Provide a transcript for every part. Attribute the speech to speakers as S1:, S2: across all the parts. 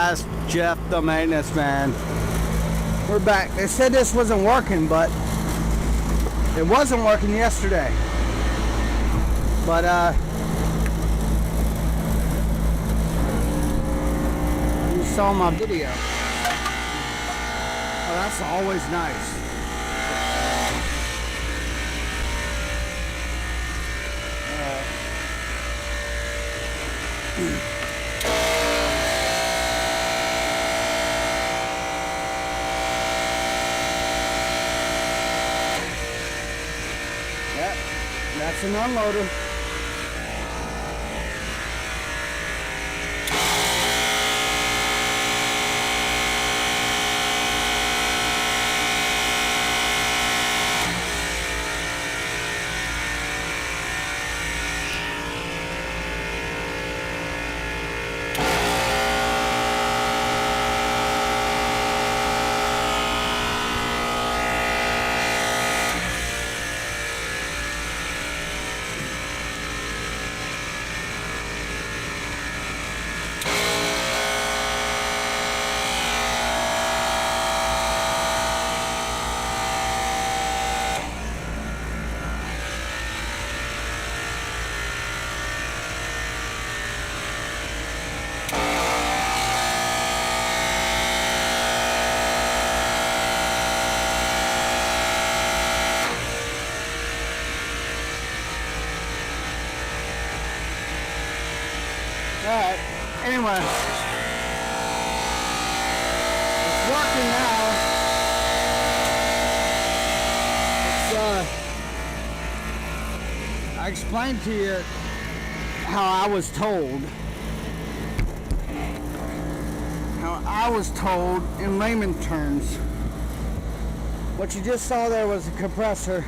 S1: guys, Jeff the maintenance man. We're back. They said this wasn't working, but it wasn't working yesterday. But you saw my video. Oh, that's always nice. Yep, that's an unloader. Alright, anyway, it's working now. I explained to you how I was told in layman terms. What you just saw there was a compressor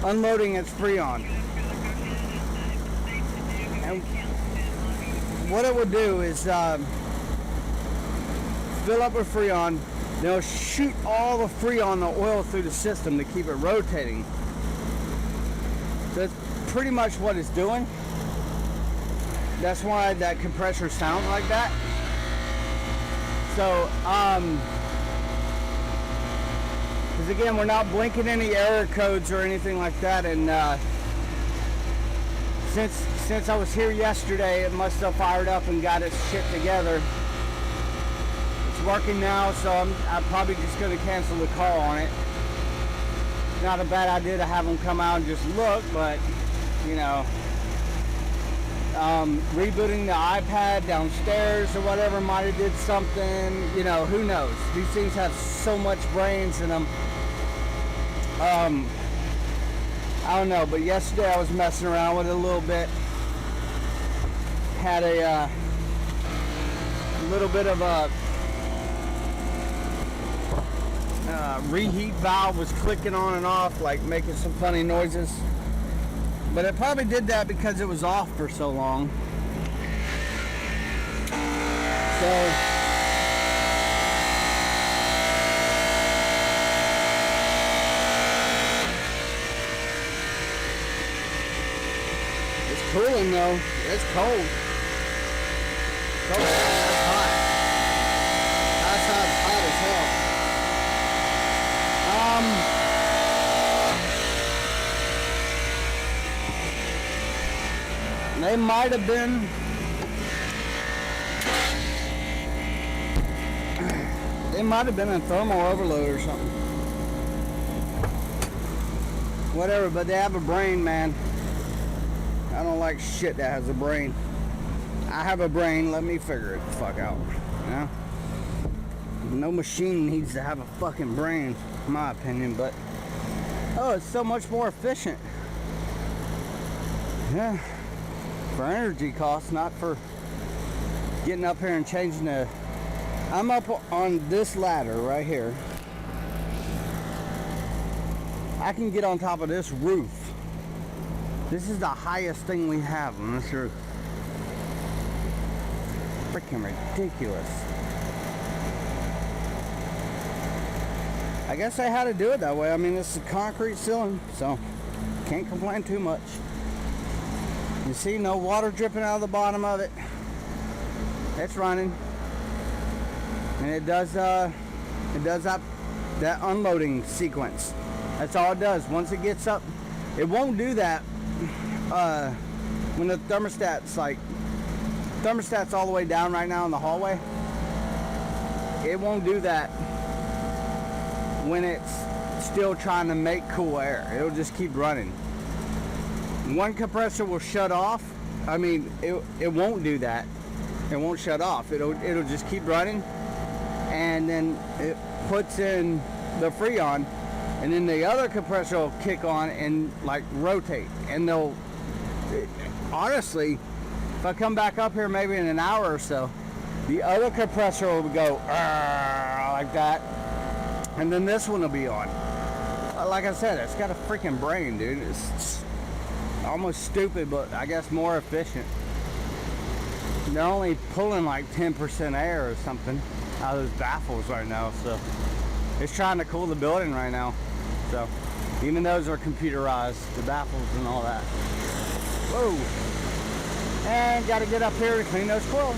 S1: unloading its Freon. And what it would do is fill up with Freon, then it'll shoot all the Freon, the oil, through the system to keep it rotating. So that's pretty much what it's doing. That's why that compressor sounds like that. So, because again, we're not blinking any error codes or anything like that, and since I was here yesterday, it must have fired up and got its shit together. It's working now, so I'm probably just going to cancel the call on it. Not a bad idea to have them come out and just look, but, you know, rebooting the iPad downstairs or whatever might have did something, you know, who knows. These things have so much brains in them. I don't know, but yesterday I was messing around with it a little bit. Had a little bit of a reheat valve was clicking on and off, like making some funny noises. But it probably did that because it was off for so long. So it's cooling though. It's cold. That's hot. That's hot as hell. They might have been a thermal overload or something. Whatever, but they have a brain, man. I don't like shit that has a brain. I have a brain, let me figure it the fuck out. You know? No machine needs to have a fucking brain, in my opinion, but oh, it's so much more efficient. Yeah. For energy costs, not for getting up here and changing the... I'm up on this ladder right here. I can get on top of this roof. This is the highest thing we have on this roof. Freaking ridiculous. I guess I had to do it that way. I mean, it's a concrete ceiling, so can't complain too much. You see, no water dripping out of the bottom of it. It's running. and it does that unloading sequence. That's all it does. Once it gets up, it won't do that when the thermostat's all the way down right now in the hallway. It won't do that when it's still trying to make cool air. It'll just keep running. One compressor will shut off. I mean, it won't do that. It won't shut off. It'll just keep running, and then it puts in the Freon, and then the other compressor will kick on and like rotate. And honestly, if I come back up here maybe in an hour or so, the other compressor will go like that, and then this one will be on. Like I said, it's got a freaking brain, dude. It's almost stupid, but I guess more efficient. They're only pulling like 10% air or something out of those baffles right now, so it's trying to cool the building right now. So even those are computerized, the baffles and all that. Whoa! And got to get up here to clean those coils.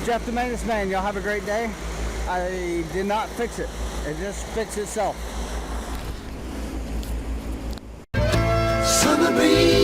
S1: Jeff the Maintenance Man, y'all have a great day. I did not fix it. It just fixed itself.
S2: Summer breeze.